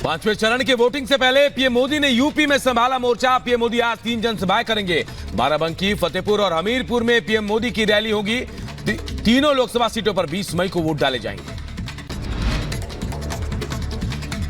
पांचवें चरण की वोटिंग से पहले पीएम मोदी ने यूपी में संभाला मोर्चा। पीएम मोदी आज 3 जनसभाएं करेंगे। बाराबंकी, फतेहपुर और हमीरपुर में पीएम मोदी की रैली होगी। तीनों लोकसभा सीटों पर 20 मई को वोट डाले जाएंगे।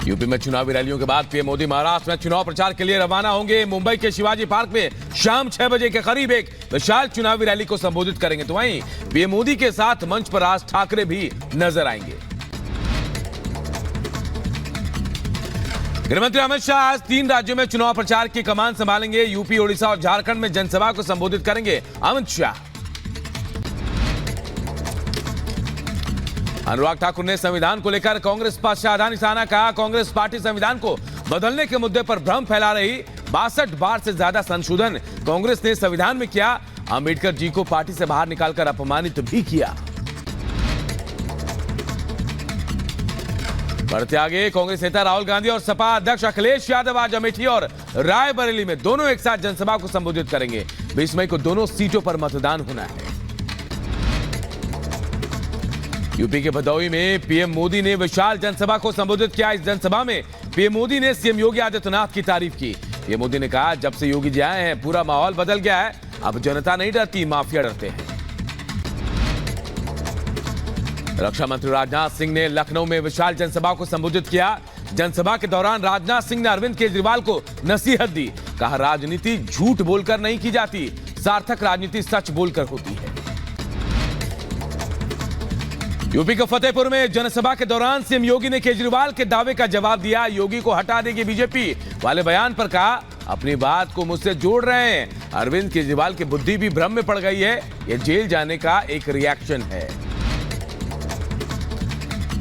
यूपी में चुनावी रैलियों के बाद पीएम मोदी महाराष्ट्र में चुनाव प्रचार के लिए रवाना होंगे। मुंबई के शिवाजी पार्क में शाम 6 बजे के करीब एक विशाल चुनावी रैली को संबोधित करेंगे। तो वहीं पीएम मोदी के साथ मंच पर राज ठाकरे भी नजर आएंगे। गृहमंत्री अमित शाह आज 3 राज्यों में चुनाव प्रचार की कमान संभालेंगे। यूपी, ओडिशा और झारखंड में जनसभा को संबोधित करेंगे अमित शाह। अनुराग ठाकुर ने संविधान को लेकर कांग्रेस पर साधा निशाना कहा। कांग्रेस पार्टी संविधान को बदलने के मुद्दे पर भ्रम फैला रही। 62 बार से ज्यादा संशोधन कांग्रेस ने संविधान में किया। अंबेडकर जी को पार्टी से बाहर निकालकर अपमानित भी किया। बढ़ते आगे, कांग्रेस नेता राहुल गांधी और सपा अध्यक्ष अखिलेश यादव आज अमेठी और रायबरेली में दोनों एक साथ जनसभा को संबोधित करेंगे। 20 मई को दोनों सीटों पर मतदान होना है। यूपी के भदोही में पीएम मोदी ने विशाल जनसभा को संबोधित किया। इस जनसभा में पीएम मोदी ने सीएम योगी आदित्यनाथ की तारीफ की। पीएम मोदी ने कहा, जब से योगी जी आए हैं पूरा माहौल बदल गया है। अब जनता नहीं डरती, माफिया डरते हैं। रक्षा मंत्री राजनाथ सिंह ने लखनऊ में विशाल जनसभा को संबोधित किया। जनसभा के दौरान राजनाथ सिंह ने अरविंद केजरीवाल को नसीहत दी। कहा, राजनीति झूठ बोलकर नहीं की जाती, सार्थक राजनीति सच बोलकर होती है। यूपी के फतेहपुर में जनसभा के दौरान सीएम योगी ने केजरीवाल के दावे का जवाब दिया। योगी को हटा देगी बीजेपी वाले बयान पर कहा, अपनी बात को मुझसे जोड़ रहे हैं। अरविंद केजरीवाल की बुद्धि भी भ्रम में पड़ गई है। यह जेल जाने का एक रिएक्शन है।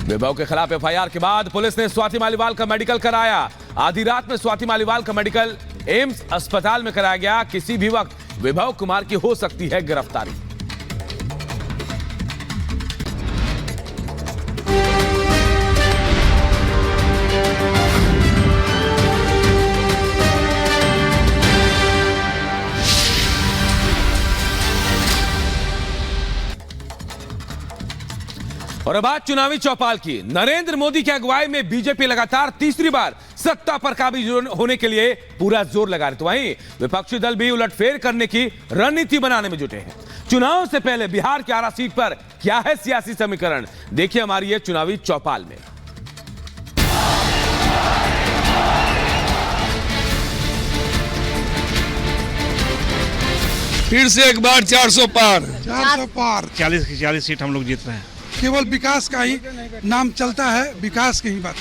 विभव के खिलाफ एफआईआर के बाद पुलिस ने स्वाति मालीवाल का मेडिकल कराया। आधी रात में स्वाति मालीवाल का मेडिकल एम्स अस्पताल में कराया गया। किसी भी वक्त विभव कुमार की हो सकती है गिरफ्तारी। और अब बात चुनावी चौपाल की। नरेंद्र मोदी की अगुवाई में बीजेपी लगातार तीसरी बार सत्ता पर काबिज होने के लिए पूरा जोर लगा रहे। तो वहीं विपक्षी दल भी उलटफेर करने की रणनीति बनाने में जुटे हैं। चुनाव से पहले बिहार की आरा सीट पर क्या है सियासी समीकरण, देखिए हमारी ये चुनावी चौपाल में। फिर से एक बार 400 पार 40 की 40 सीट हम लोग जीत रहे हैं। केवल विकास का ही नाम चलता है, विकास की ही बात।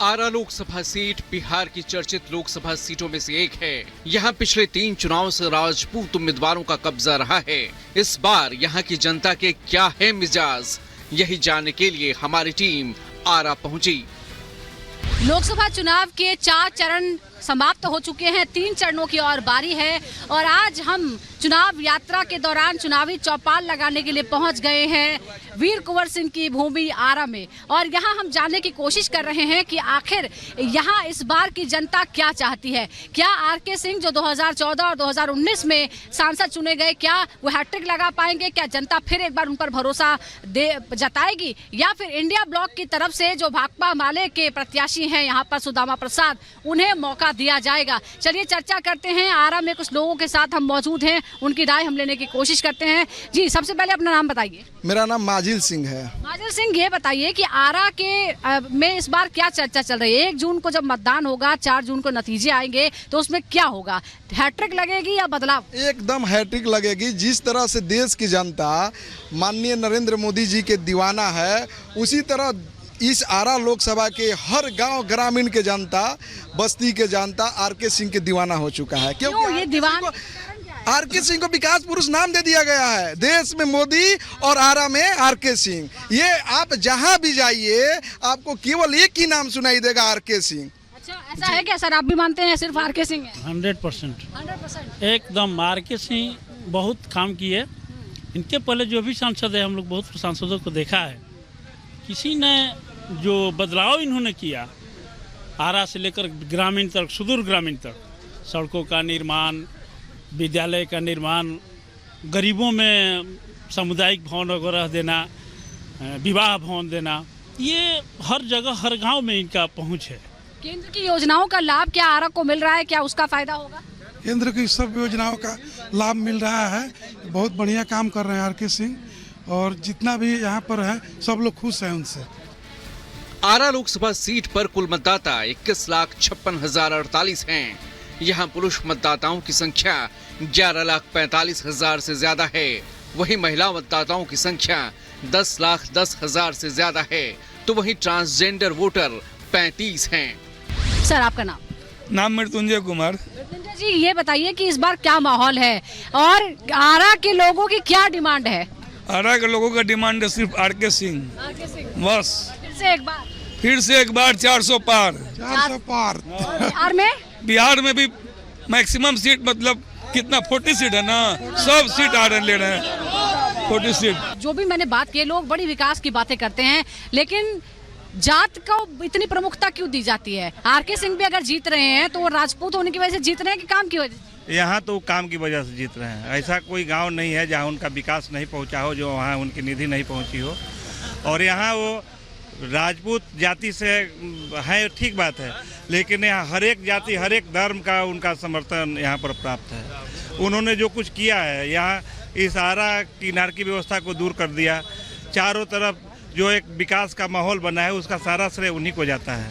आरा लोकसभा सीट बिहार की चर्चित लोकसभा सीटों में से एक है। यहाँ पिछले 3 चुनावों से राजपूत उम्मीदवारों का कब्जा रहा है। इस बार यहाँ की जनता के क्या है मिजाज, यही जानने के लिए हमारी टीम आरा पहुंची। लोकसभा चुनाव के 4 चरण समाप्त हो चुके हैं। 3 चरणों की और बारी है और आज हम चुनाव यात्रा के दौरान चुनावी चौपाल लगाने के लिए पहुंच गए हैं वीर कुंवर सिंह की भूमि आरा में। और यहां हम जानने की कोशिश कर रहे हैं कि आखिर यहां इस बार की जनता क्या चाहती है। क्या आरके सिंह जो 2014 और 2019 में सांसद चुने गए, क्या वो हैट्रिक लगा पाएंगे? क्या जनता फिर एक बार उन पर भरोसा जताएगी, या फिर इंडिया ब्लॉक की तरफ से जो भाकपा माले के प्रत्याशी हैं यहाँ पर सुदामा प्रसाद, उन्हें मौका दिया जाएगा? चलिए चर्चा करते हैं। आरा में कुछ लोगों के साथ हम मौजूद हैं, उनकी राय हम लेने की कोशिश करते हैं। जी, सबसे पहले अपना नाम बताइए। मेरा नाम माजिल सिंह है। माजिल सिंह, ये बताइए कि आरा के में इस बार क्या चर्चा चल रही है? 1 जून को जब मतदान होगा, 4 जून को नतीजे आएंगे, तो उसमें क्या होगा? हैट्रिक लगेगी या बदलाव? एकदम हैट्रिक लगेगी। जिस तरह से देश की जनता माननीय नरेंद्र मोदी जी के दीवाना है, उसी तरह इस आरा लोकसभा के हर गांव ग्रामीण के जनता, बस्ती के जनता आरके सिंह के दीवाना हो चुका है। क्यों ये दीवान? आरके सिंह को विकास पुरुष नाम दे दिया गया है। देश में मोदी और आरा में आरके सिंह। ये आप जहां भी जाइए आपको केवल एक ही नाम सुनाई देगा, आरके सिंह। अच्छा, ऐसा है क्या सर? आप भी मानते हैं सिर्फ आरके सिंह है? 100% एकदम। आरके सिंह बहुत काम किए। इनके पहले जो भी सांसद है, हम लोग बहुत सांसदों को देखा है, किसी ने जो बदलाव इन्होंने किया आरा से लेकर ग्रामीण तक, सुदूर ग्रामीण तक, सड़कों का निर्माण, विद्यालय का निर्माण, गरीबों में सामुदायिक भवन वगैरह देना, विवाह भवन देना, ये हर जगह हर गांव में इनका पहुंच है। केंद्र की योजनाओं का लाभ क्या आरा को मिल रहा है, क्या उसका फायदा होगा? केंद्र की सब योजनाओं का लाभ मिल रहा है। बहुत बढ़िया काम कर रहे हैं आर.के. सिंह, और जितना भी यहाँ पर है सब लोग खुश हैं उनसे। आरा लोकसभा सीट पर कुल मतदाता 21,56,048 हैं। यहाँ पुरुष मतदाताओं की संख्या 11,45,000 से ज्यादा है। वहीं महिला मतदाताओं की संख्या 10,10,000 से ज्यादा है। तो वहीं ट्रांसजेंडर वोटर 35 हैं। सर, आपका नाम? नाम मृत्युंजय कुमार। मृत्युंजय जी, ये बताइए कि इस बार क्या माहौल है और आरा के लोगों की क्या डिमांड है? आरा के लोगों का डिमांड है सिर्फ आर.के. सिंह, बस। फिर से एक बार 400 पार। 400 पार। बिहार में? बिहार में भी मैक्सिमम सीट, मतलब कितना 40 सीट है ना, सब सीट आ रहे ले रहे हैं 40 सीट। जो भी मैंने बात की, लोग बड़ी विकास की बातें करते हैं, लेकिन जात को इतनी प्रमुखता क्यों दी जाती है? आर.के. सिंह भी अगर जीत रहे हैं तो वो राजपूत होने की वजह से जीत रहे हैं कि काम की वजह से? यहाँ तो काम की वजह से जीत रहे हैं। ऐसा कोई गांव नहीं है जहाँ उनका विकास नहीं पहुँचा हो, जो वहाँ उनकी निधि नहीं पहुँची हो। और यहाँ वो राजपूत जाति से है, ठीक बात है, लेकिन यहाँ हर एक जाति, हर एक धर्म का उनका समर्थन यहाँ पर प्राप्त है। उन्होंने जो कुछ किया है, यहाँ इस आरा की नारकी व्यवस्था को दूर कर दिया। चारों तरफ जो एक विकास का माहौल बना है, उसका सारा श्रेय उन्हीं को जाता है,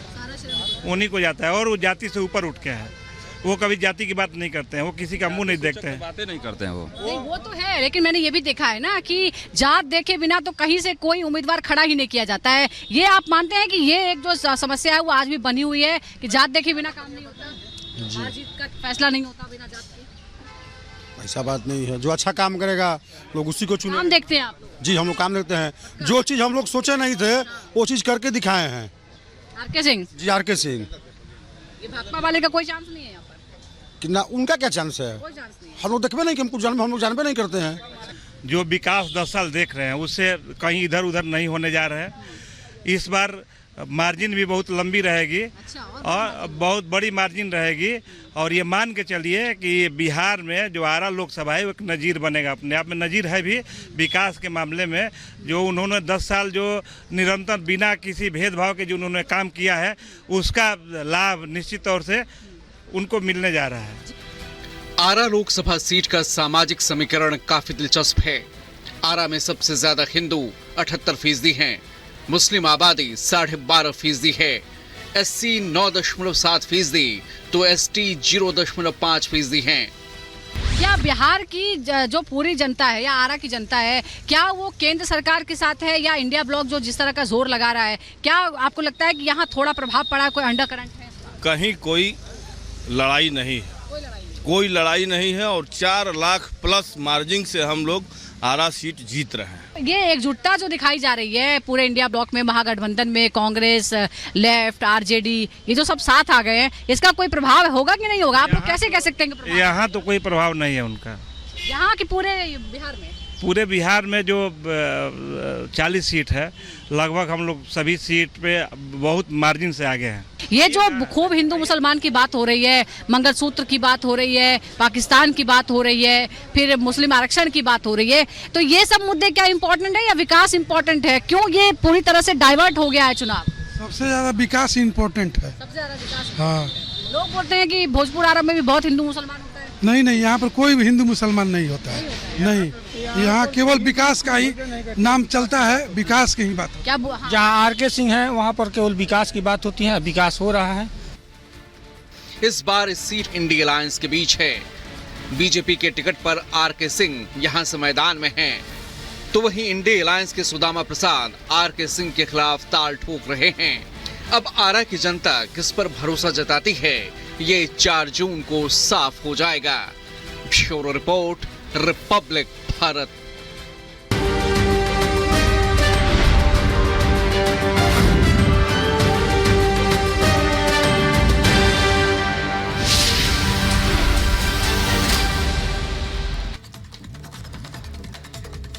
उन्हीं को जाता है। और वो जाति से ऊपर उठ के है, वो कभी जाति की बात नहीं करते हैं, वो किसी का मुंह नहीं देखते हैं, बातें नहीं करते हैं वो। नहीं, वो तो है, लेकिन मैंने ये भी देखा है ना कि जात देखे बिना तो कहीं से कोई उम्मीदवार खड़ा ही नहीं किया जाता है। ये आप मानते हैं कि ये एक जो समस्या है वो आज भी बनी हुई है कि जात देखे बिना काम नहीं होता, हार जीत का फैसला नहीं होता बिना जात के? ऐसा बात नहीं है, जो अच्छा काम करेगा लोग उसी को चुने। काम देखते हैं आप लोग? जी, हम लोग काम देखते हैं। जो चीज़ हम लोग सोचे नहीं थे वो चीज़ करके दिखाए हैं। आर.के. सिंह जी, आर.के. सिंह। ये भाजपा वाले का कोई चांस नहीं है यहाँ पर? कि ना, उनका क्या चांस है? कोई चांस नहीं है। हम लोग देखबे नहीं कि हम लोग जानबे नहीं करते हैं। जो विकास 10 साल देख रहे हैं उससे कहीं इधर उधर नहीं होने जा रहे हैं। इस बार मार्जिन भी बहुत लंबी रहेगी और बहुत बड़ी मार्जिन रहेगी। और ये मान के चलिए कि बिहार में जो आरा लोकसभा है वो एक नज़ीर बनेगा, अपने आप में नज़ीर है भी विकास के मामले में। जो उन्होंने 10 साल जो निरंतर बिना किसी भेदभाव के जो उन्होंने काम किया है, उसका लाभ निश्चित तौर से उनको मिलने जा रहा है। आरा लोकसभा सीट का सामाजिक समीकरण काफी दिलचस्प है। आरा में सबसे ज्यादा हिंदू 78% हैं, मुस्लिम आबादी 12.5% है, SC 9.7%, तो ST 0.5% हैं। क्या बिहार की जो पूरी जनता है या आरा की जनता है, क्या वो केंद्र सरकार के साथ है या इंडिया ब्लॉक जो जिस तरह का जोर लगा रहा है, क्या आपको लगता है कि यहाँ थोड़ा प्रभाव पड़ा, कोई अंडर करंट है? कहीं कोई लड़ाई नहीं है, कोई लड़ाई नहीं है और 4 लाख प्लस मार्जिन से हम लोग आरा सीट जीत रहे हैं। ये एकजुटता जो दिखाई जा रही है पूरे इंडिया ब्लॉक में, महागठबंधन में कांग्रेस, लेफ्ट, आरजेडी, ये जो सब साथ आ गए हैं, इसका कोई प्रभाव होगा कि नहीं होगा? आप लोग कैसे कह सकते हैं? यहाँ तो कोई प्रभाव नहीं है उनका। यहाँ की पूरे बिहार में? पूरे बिहार में जो 40 सीट है, लगभग हम लोग सभी सीट पे बहुत मार्जिन से आगे हैं। ये जो खूब हिंदू मुसलमान की बात हो रही है, मंगलसूत्र की बात हो रही है, पाकिस्तान की बात हो रही है, फिर मुस्लिम आरक्षण की बात हो रही है, तो ये सब मुद्दे क्या इम्पोर्टेंट है या विकास इम्पोर्टेंट है? क्यों ये पूरी तरह से डाइवर्ट हो गया है चुनाव? सबसे ज़्यादा विकास इम्पोर्टेंट है। सबसे ज्यादा विकास। हाँ, लोग बोलते हैं कि भोजपुर आरा में भी बहुत हिंदू मुसलमान होता है। नहीं, यहाँ पर कोई भी हिंदू मुसलमान नहीं होता है। नहीं, यहाँ केवल विकास का ही नाम चलता है, विकास की ही बात। क्या जहाँ आर.के. सिंह है वहाँ पर केवल विकास की बात होती है, विकास हो रहा है। इस बार इस सीट इंडिया अलायंस के बीच है। बीजेपी के टिकट पर आर.के. सिंह यहां से मैदान में हैं, तो वहीं इंडिया अलायंस के सुदामा प्रसाद आर.के. सिंह के खिलाफ ताल ठोक रहे हैं। अब आरा की जनता किस पर भरोसा जताती है, ये 4 जून को साफ हो जाएगा। Bureau report, Republic Bharat.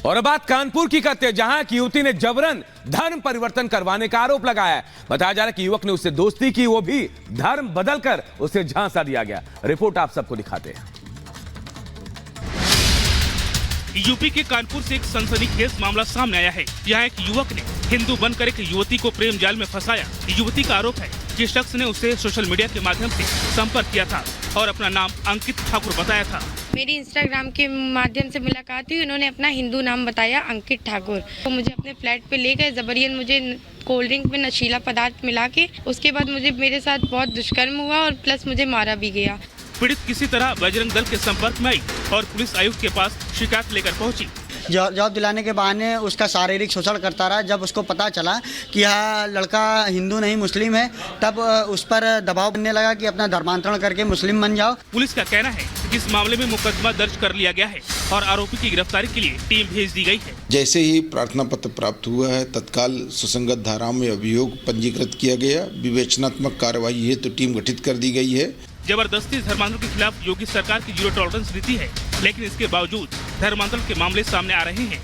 और अब बात कानपुर की करते हैं, जहां की युवती ने जबरन धर्म परिवर्तन करवाने का आरोप लगाया है। बताया जा रहा है कि युवक ने उससे दोस्ती की, वो भी धर्म बदलकर उसे झांसा दिया गया। रिपोर्ट आप सबको दिखाते हैं। यूपी के कानपुर से एक सनसनीखेज मामला सामने आया है। यहाँ एक युवक ने हिंदू बनकर एक युवती को प्रेम जाल में फंसाया। युवती का आरोप है जिस शख्स ने उससे सोशल मीडिया के माध्यम से संपर्क किया था और अपना नाम अंकित ठाकुर बताया था। मेरी इंस्टाग्राम के माध्यम से मुलाकात हुई, उन्होंने अपना हिंदू नाम बताया अंकित ठाकुर। तो मुझे अपने फ्लैट पे ले गए, जबरन मुझे कोल्ड ड्रिंक में नशीला पदार्थ मिला के, उसके बाद मेरे साथ बहुत दुष्कर्म हुआ और प्लस मुझे मारा भी गया। पीड़ित किसी तरह बजरंग दल के संपर्क में आई और पुलिस आयुक्त के पास शिकायत लेकर पहुंची। जॉब दिलाने के बहाने उसका शारीरिक शोषण करता रहा। जब उसको पता चला कि यह लड़का हिंदू नहीं मुस्लिम है, तब उस पर दबाव बनने लगा कि अपना धर्मांतरण करके मुस्लिम बन जाओ। पुलिस का कहना है कि इस मामले में मुकदमा दर्ज कर लिया गया है और आरोपी की गिरफ्तारी के लिए टीम भेज दी गई है। जैसे ही प्रार्थना पत्र प्राप्त हुआ है, तत्काल सुसंगत धाराओं में अभियोग पंजीकृत किया गया। विवेचनात्मक कार्रवाई हेतु टीम गठित कर दी गई है। जबरदस्ती धर्मांतरण के खिलाफ योगी सरकार की जीरो टॉलरेंस नीति है, लेकिन इसके बावजूद धर्मांतरण के मामले सामने आ रहे हैं।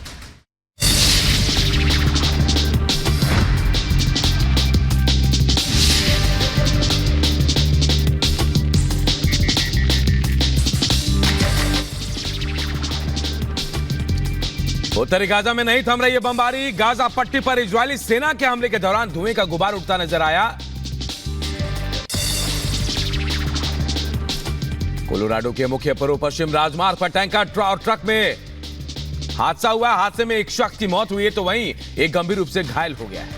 उत्तरी गाजा में नहीं थम रही है बमबारी। गाजा पट्टी पर इजरायली सेना के हमले के दौरान धुएं का गुबार उठता नजर आया। कोलोराडो के मुख्य पूर्व पश्चिम राजमार्ग पर टैंकर और ट्रक में हादसा हुआ। हादसे में एक शख्स की मौत हुई है तो वहीं एक गंभीर रूप से घायल हो गया है।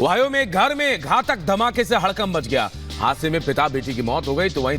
ओहायो में घर में घातक धमाके से हड़कंप मच गया। हादसे में पिता बेटी की मौत हो गई तो वहीं